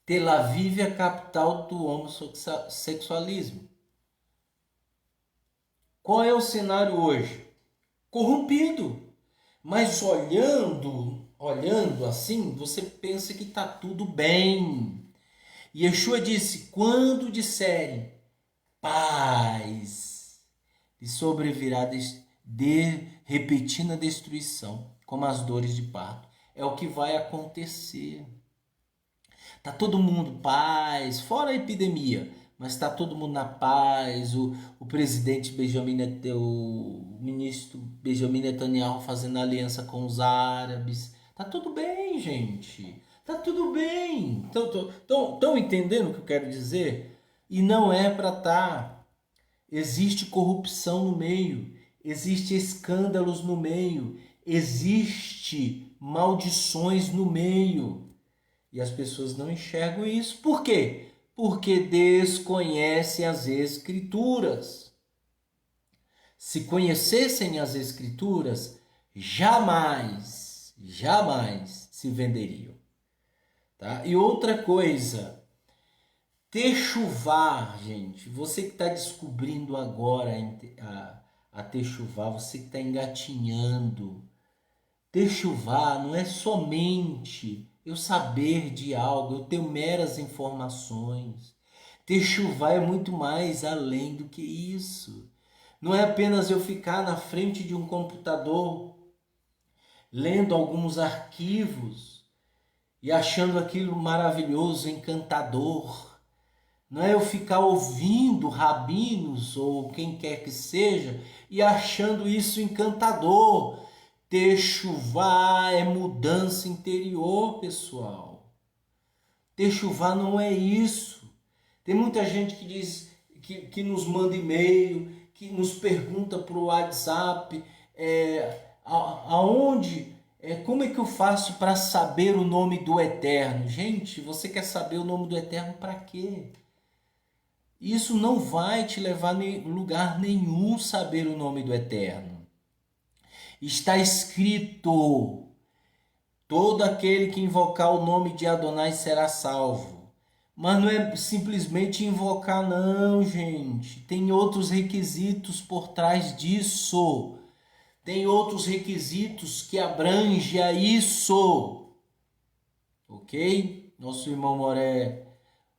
Tel Aviv é a capital do homossexualismo. Qual é o cenário hoje? Corrompido. Mas olhando assim, você pensa que está tudo bem. E Yeshua disse, quando disserem paz, lhe sobrevirá repetindo a destruição, como as dores de parto. É o que vai acontecer. Tá todo mundo paz, fora a epidemia, mas está todo mundo na paz. O presidente o ministro Benjamin Netanyahu fazendo aliança com os árabes. Tá tudo bem, gente. Tá tudo bem. Estão entendendo o que eu quero dizer? E não é para estar. Existe corrupção no meio, existe escândalos no meio, existe maldições no meio. E as pessoas não enxergam isso. Por quê? Porque desconhecem as Escrituras. Se conhecessem as Escrituras, jamais se venderiam. Tá? E outra coisa, techuvá, gente, você que está descobrindo agora a techuvá, você que está engatinhando, techuvá não é somente eu saber de algo, eu tenho meras informações. Techuvá é muito mais além do que isso. Não é apenas eu ficar na frente de um computador, lendo alguns arquivos e achando aquilo maravilhoso, encantador. Não é eu ficar ouvindo rabinos ou quem quer que seja e achando isso encantador. Techuvá é mudança interior, pessoal. Techuvá não é isso. Tem muita gente que diz, que nos manda e-mail, que nos pergunta por WhatsApp, como é que eu faço para saber o nome do Eterno? Gente, você quer saber o nome do Eterno para quê? Isso não vai te levar a lugar nenhum saber o nome do Eterno. Está escrito, todo aquele que invocar o nome de Adonai será salvo. Mas não é simplesmente invocar não, gente. Tem outros requisitos por trás disso. Tem outros requisitos que abrangem a isso. Ok? Nosso irmão Moré,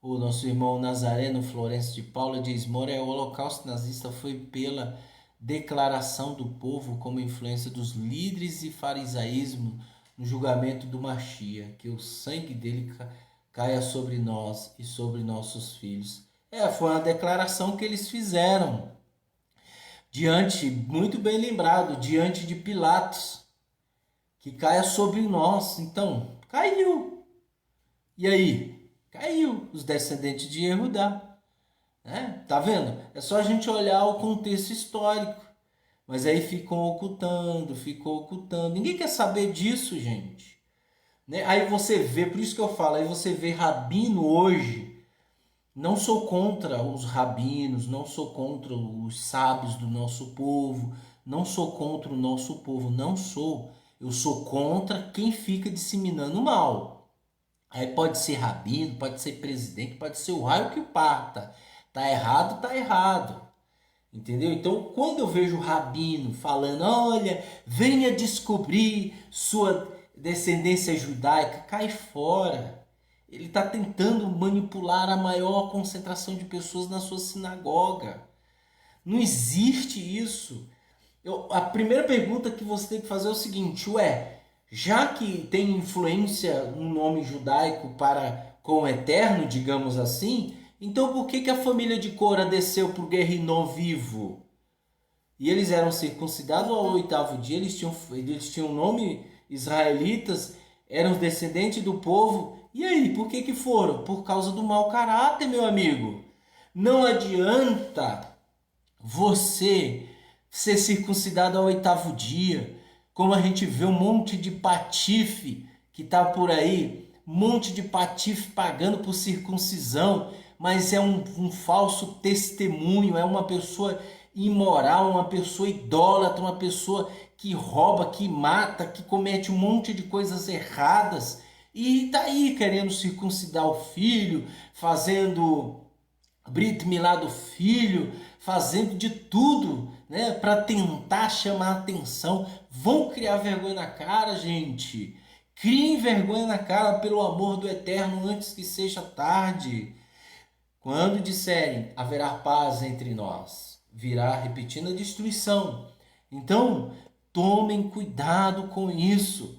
o nosso irmão Nazareno Florencio de Paula diz, Moré, o holocausto nazista foi pela declaração do povo como influência dos líderes e farisaísmo no julgamento do Mashiach, que o sangue dele caia sobre nós e sobre nossos filhos. Foi uma declaração que eles fizeram, muito bem lembrado, diante de Pilatos, que caia sobre nós. Então, caiu. E aí? Caiu os descendentes de Yehudá. Tá vendo? É só a gente olhar o contexto histórico. Mas aí ficou ocultando. Ninguém quer saber disso, gente. Aí você vê, por isso que eu falo, aí você vê rabino hoje. Não sou contra os rabinos, não sou contra os sábios do nosso povo, não sou contra o nosso povo, não sou. Eu sou contra quem fica disseminando mal. Aí pode ser rabino, pode ser presidente, pode ser o raio que parta. Tá errado, tá errado. Entendeu? Então, quando eu vejo o rabino falando, olha, venha descobrir sua descendência judaica, cai fora. Ele está tentando manipular a maior concentração de pessoas na sua sinagoga. Não existe isso. A primeira pergunta que você tem que fazer é o seguinte, já que tem influência no nome judaico com o eterno, digamos assim, então por que a família de Cora desceu para o Guerrinom vivo? E eles eram circuncidados ao 8º dia, eles tinham nome israelitas, eram descendentes do povo. E aí, por que foram? Por causa do mau caráter, meu amigo. Não adianta você ser circuncidado ao 8º dia, como a gente vê um monte de patife que está por aí, um monte de patife pagando por circuncisão, mas é um falso testemunho, é uma pessoa imoral, uma pessoa idólatra, uma pessoa que rouba, que mata, que comete um monte de coisas erradas, e tá aí querendo circuncidar o filho, fazendo Brit Milá do filho, fazendo de tudo, né, para tentar chamar a atenção. Vão criar vergonha na cara, gente. Criem vergonha na cara pelo amor do Eterno antes que seja tarde. Quando disserem haverá paz entre nós, virá repetindo a destruição. Então, tomem cuidado com isso.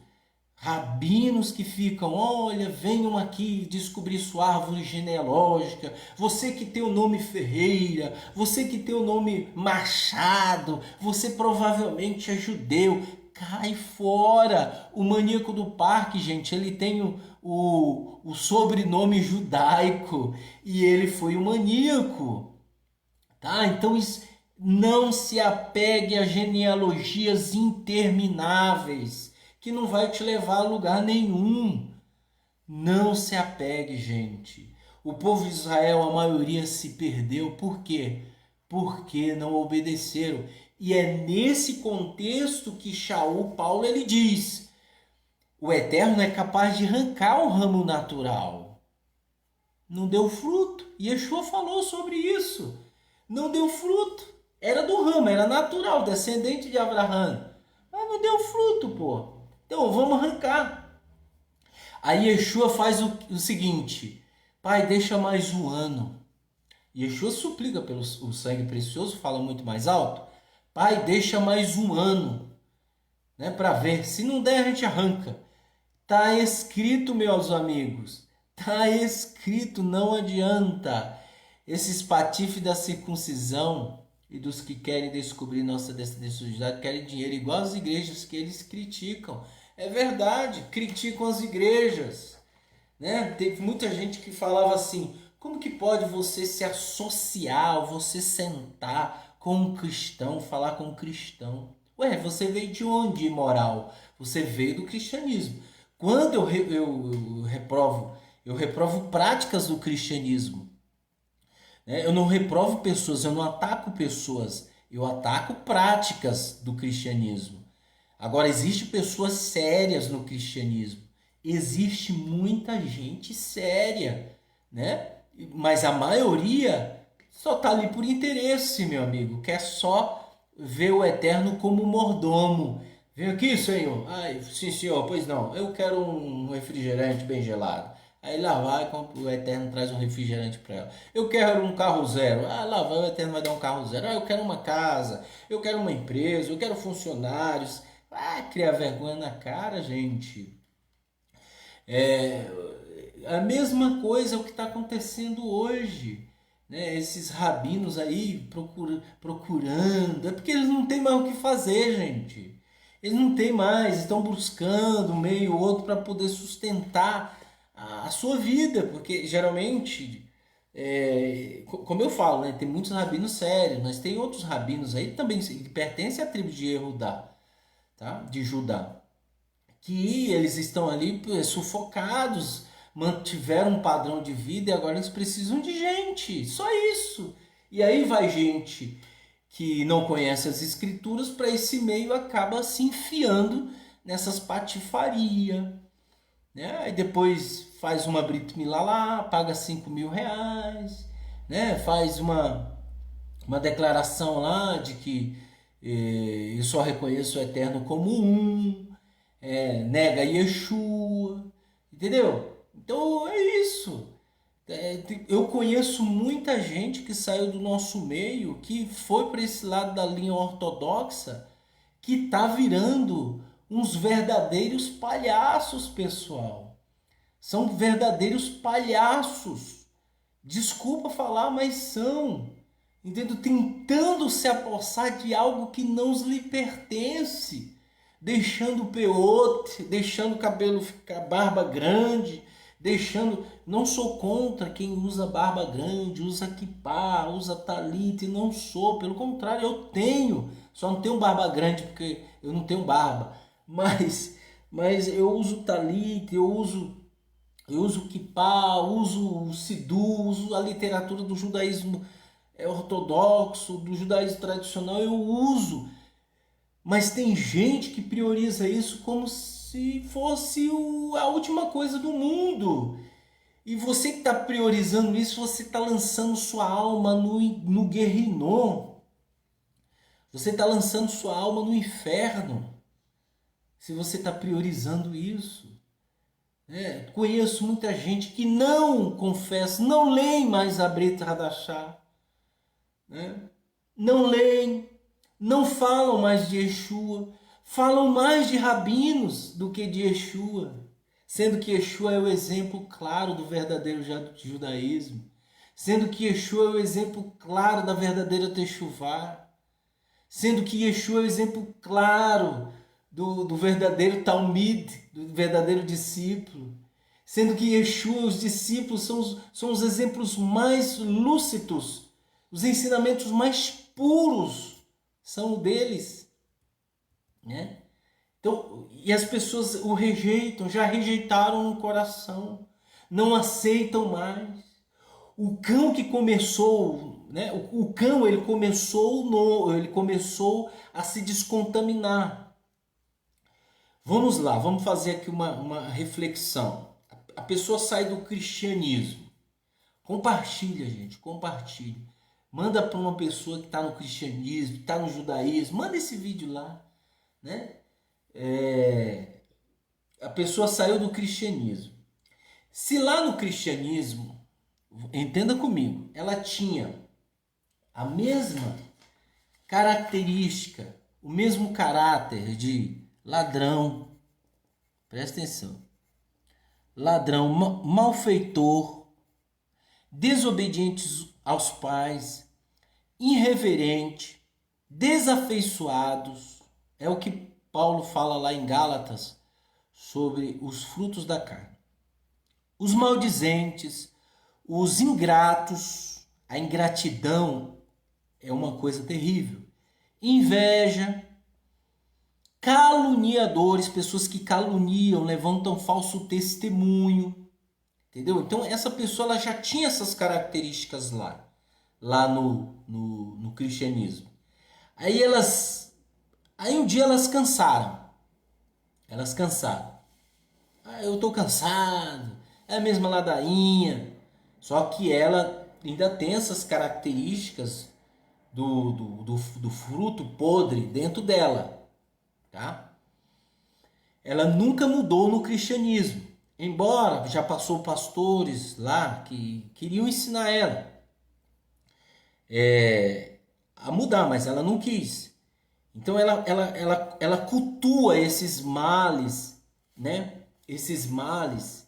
Rabinos que ficam, olha, venham aqui descobrir sua árvore genealógica. Você que tem o nome Ferreira, você que tem o nome Machado, você provavelmente é judeu. Cai fora! O maníaco do parque, gente, ele tem o sobrenome judaico e ele foi o maníaco. Tá? Então não se apegue a genealogias intermináveis, que não vai te levar a lugar nenhum. Não se apegue, gente. O povo de Israel, a maioria se perdeu. Por quê? Porque não obedeceram. E é nesse contexto que Paulo, ele diz: o Eterno é capaz de arrancar o ramo natural. Não deu fruto. Yeshua falou sobre isso. Não deu fruto. Era do ramo, era natural, descendente de Abraão. Mas não deu fruto, pô. Então vamos arrancar. Aí Yeshua faz o seguinte: Pai, deixa mais um ano. Yeshua suplica pelo o sangue precioso, fala muito mais alto. Pai, deixa mais um ano, né, para ver. Se não der, a gente arranca. Tá escrito, meus amigos. Tá escrito, não adianta. Esses patifes da circuncisão e dos que querem descobrir nossa descendência judaica querem dinheiro, igual as igrejas que eles criticam. É verdade, criticam as igrejas, né? Teve muita gente que falava assim: como que pode você se associar, ou você sentar com um cristão, falar com um cristão? Ué, você veio de onde, moral? Você veio do cristianismo. Quando eu reprovo práticas do cristianismo. Eu não reprovo pessoas, eu não ataco pessoas, eu ataco práticas do cristianismo. Agora, existem pessoas sérias no cristianismo, existe muita gente séria, né? Mas a maioria só está ali por interesse, meu amigo, quer só ver o Eterno como mordomo. Vem aqui, senhor. Ai, sim, senhor, pois não, eu quero um refrigerante bem gelado. Aí lá vai, o Eterno traz um refrigerante para ela. Eu quero um carro zero. Ah, lá vai, o Eterno vai dar um carro zero. Ah, eu quero uma casa, eu quero uma empresa, eu quero funcionários. Ah, criar vergonha na cara, gente. É, a mesma coisa é o que está acontecendo hoje. Né? Esses rabinos aí procurando. É porque eles não têm mais o que fazer, gente. Eles não têm mais, estão buscando um meio ou outro para poder sustentar a sua vida, porque geralmente, como eu falo, né, tem muitos rabinos sérios, mas tem outros rabinos aí também que pertencem à tribo de Yehudá, tá? De Judá, que eles estão ali sufocados, mantiveram um padrão de vida e agora eles precisam de gente, só isso. E aí vai gente que não conhece as escrituras para esse meio, acaba se enfiando nessas patifarias, né? Aí depois faz uma Brit Milá lá, paga R$ 5.000, né? Faz uma declaração lá de que eu só reconheço o Eterno como um, nega Yeshua, entendeu? Então é isso. Eu conheço muita gente que saiu do nosso meio, que foi para esse lado da linha ortodoxa, que tá virando uns verdadeiros palhaços, pessoal. São verdadeiros palhaços. Desculpa falar, mas são. Entendeu? Tentando se apossar de algo que não lhe pertence. Deixando o peote, deixando o cabelo ficar barba grande, deixando... Não sou contra quem usa barba grande, usa kippá, usa talita, e não sou. Pelo contrário, eu tenho. Só não tenho barba grande porque eu não tenho barba. Mas eu uso talita, eu uso kippá, uso o sidu, uso a literatura do judaísmo ortodoxo, do judaísmo tradicional, eu uso. Mas tem gente que prioriza isso como se se fosse a última coisa do mundo. E você que está priorizando isso, você está lançando sua alma no Guerrinom. Você está lançando sua alma no inferno. Se você está priorizando isso. Conheço muita gente que não confessa, não leem mais a Brit Hadashah. Não leem, não falam mais de Yeshua. Falam mais de rabinos do que de Yeshua. Sendo que Yeshua é o exemplo claro do verdadeiro judaísmo. Sendo que Yeshua é o exemplo claro da verdadeira Teshuvá. Sendo que Yeshua é o exemplo claro do verdadeiro Talmid, do verdadeiro discípulo. Sendo que Yeshua, os discípulos, são os exemplos mais lúcidos, os ensinamentos mais puros são deles. Né? Então, e as pessoas o rejeitam, já rejeitaram no coração, não aceitam mais. O cão que começou, né? O cão ele começou a se descontaminar. Vamos lá, vamos fazer aqui uma reflexão. A pessoa sai do cristianismo. Compartilha, gente, compartilha. Manda para uma pessoa que está no cristianismo, que está no judaísmo, manda esse vídeo lá, né? A pessoa saiu do cristianismo. Se lá no cristianismo, entenda comigo, ela tinha a mesma característica, o mesmo caráter de ladrão, presta atenção, ladrão, malfeitor, desobedientes aos pais, irreverente, desafeiçoados, é o que Paulo fala lá em Gálatas sobre os frutos da carne. Os maldizentes, os ingratos, a ingratidão é uma coisa terrível. Inveja, caluniadores, pessoas que caluniam, levantam falso testemunho, entendeu? Então essa pessoa ela já tinha essas características lá no cristianismo. Aí um dia elas cansaram. Eu tô cansado, é a mesma ladainha. Só que ela ainda tem essas características do fruto podre dentro dela, tá? Ela nunca mudou no cristianismo, embora já passou pastores lá que queriam ensinar ela a mudar, mas ela não quis. Então ela cultua esses males, né? Esses males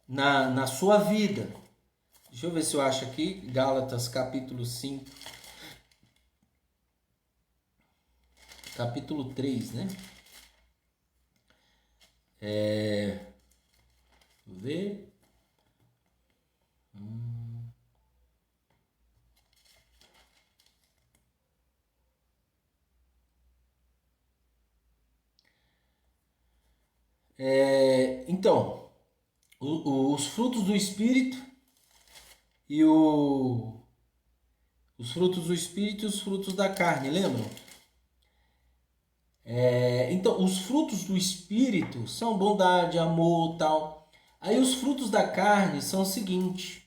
na sua vida. Deixa eu ver se eu acho aqui, Gálatas capítulo 5, capítulo 3, né? Vou ver. Então, os frutos do Espírito e os frutos do Espírito e os frutos da carne, lembram? Então, os frutos do Espírito são bondade, amor, tal. Aí os frutos da carne são o seguinte: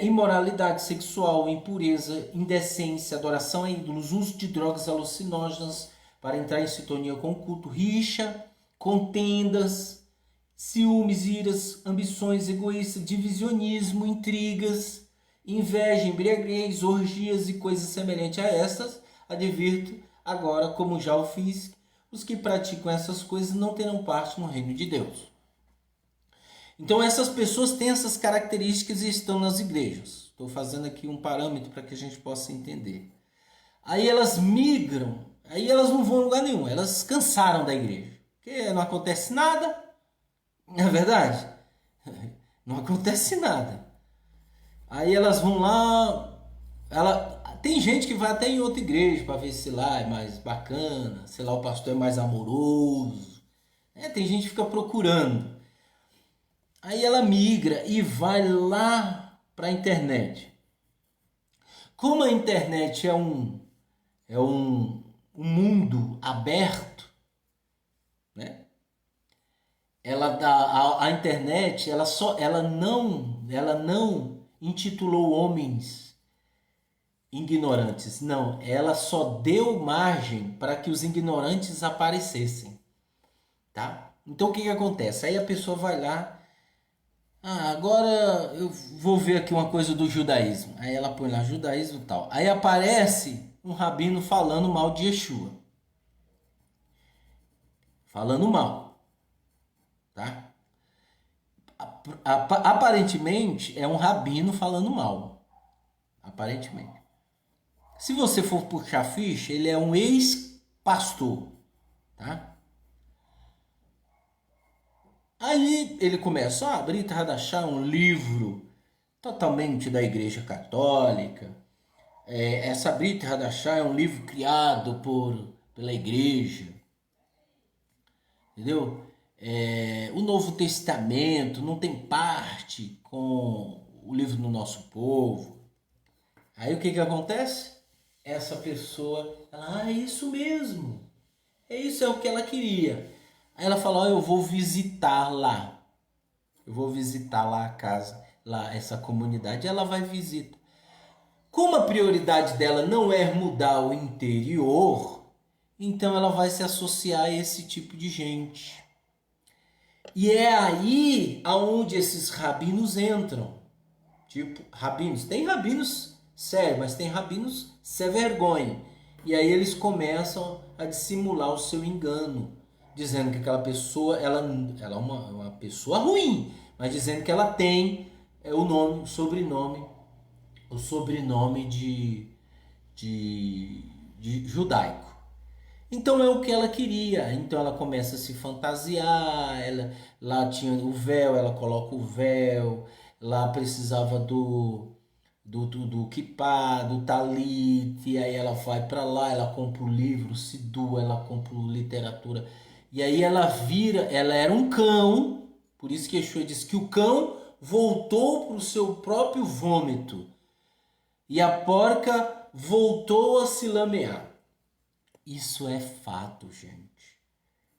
imoralidade sexual, impureza, indecência, adoração a ídolos, uso de drogas alucinógenas para entrar em sintonia com o culto, rixa, contendas, ciúmes, iras, ambições egoístas, divisionismo, intrigas, inveja, embriaguez, orgias e coisas semelhantes a estas. Advirto agora, como já o fiz, os que praticam essas coisas não terão parte no reino de Deus. Então essas pessoas têm essas características e estão nas igrejas. Estou fazendo aqui um parâmetro para que a gente possa entender. Aí elas migram, aí elas não vão em lugar nenhum, elas cansaram da igreja. Porque não acontece nada, não é verdade? Não acontece nada. Aí elas vão lá, tem gente que vai até em outra igreja para ver se lá é mais bacana, se lá o pastor é mais amoroso. Tem gente que fica procurando. Aí ela migra e vai lá para a internet. Como a internet é um mundo aberto, né? a internet, ela não intitulou homens ignorantes, não, ela só deu margem para que os ignorantes aparecessem, tá? Então o que que acontece? Aí a pessoa vai lá, agora eu vou ver aqui uma coisa do judaísmo. Aí ela põe lá judaísmo e tal. Aí aparece um rabino falando mal de Yeshua, falando mal, tá? Aparentemente é um rabino falando mal, aparentemente. Se você for puxar ficha, ele é um ex-pastor, tá? Aí ele começa a abrir Hadashah, um livro totalmente da Igreja Católica. Essa Brit Hadashah é um livro criado pela Igreja, entendeu? O Novo Testamento não tem parte com o livro do nosso povo. Aí o que que acontece? Essa pessoa, é isso mesmo. Isso é o que ela queria. Aí ela fala, eu vou visitar lá. Eu vou visitar lá a casa, lá essa comunidade. Ela vai visitar. Como a prioridade dela não é mudar o interior, então ela vai se associar a esse tipo de gente. E é aí aonde esses rabinos entram. Tipo, rabinos. Tem rabinos sérios, mas tem rabinos sem vergonha. E aí eles começam a dissimular o seu engano, dizendo que aquela pessoa, ela é uma pessoa ruim, mas dizendo que ela tem o sobrenome de judaico. Então é o que ela queria. Então ela começa a se fantasiar. Lá tinha o véu, ela coloca o véu. Lá precisava do kippah, do talit. E aí ela vai para lá, ela compra o livro, Sidu, ela compra literatura. E aí ela era um cão. Por isso que Yeshua disse que o cão voltou para o seu próprio vômito. E a porca voltou a se lamear. Isso é fato, gente.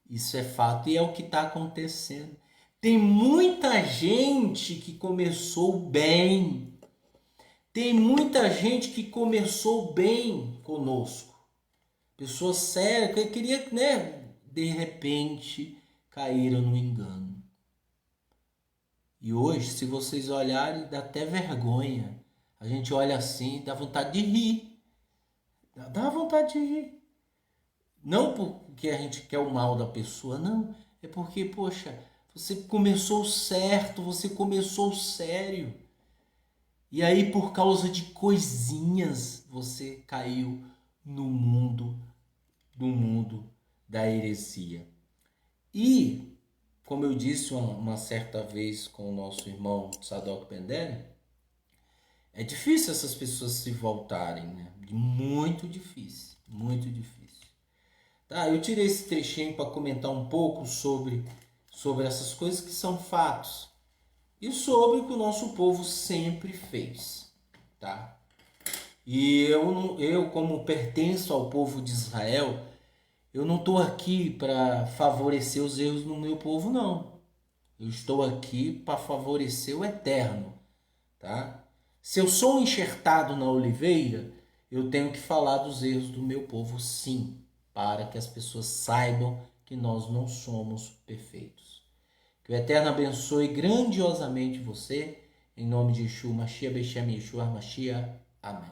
Isso é fato e é o que está acontecendo. Tem muita gente que começou bem. Tem muita gente que começou bem conosco. Pessoas sérias que queria, né? De repente caíram no engano. E hoje, se vocês olharem, dá até vergonha. A gente olha assim, dá vontade de rir. Dá vontade de rir. Não porque a gente quer o mal da pessoa, não. É porque, poxa, você começou certo, você começou sério. E aí, por causa de coisinhas, você caiu no mundo da heresia. E, como eu disse uma certa vez com o nosso irmão Sadok Pendere, é difícil essas pessoas se voltarem, né? Muito difícil, muito difícil. Tá, eu tirei esse trechinho para comentar um pouco sobre essas coisas que são fatos e sobre o que o nosso povo sempre fez, tá? E eu como pertenço ao povo de Israel, eu não estou aqui para favorecer os erros do meu povo, não. Eu estou aqui para favorecer o eterno, tá? Se eu sou enxertado na oliveira, eu tenho que falar dos erros do meu povo, sim, para que as pessoas saibam que nós não somos perfeitos. Que o Eterno abençoe grandiosamente você, em nome de Yeshua Mashiach, Beshem Yeshua Mashiach. Amém.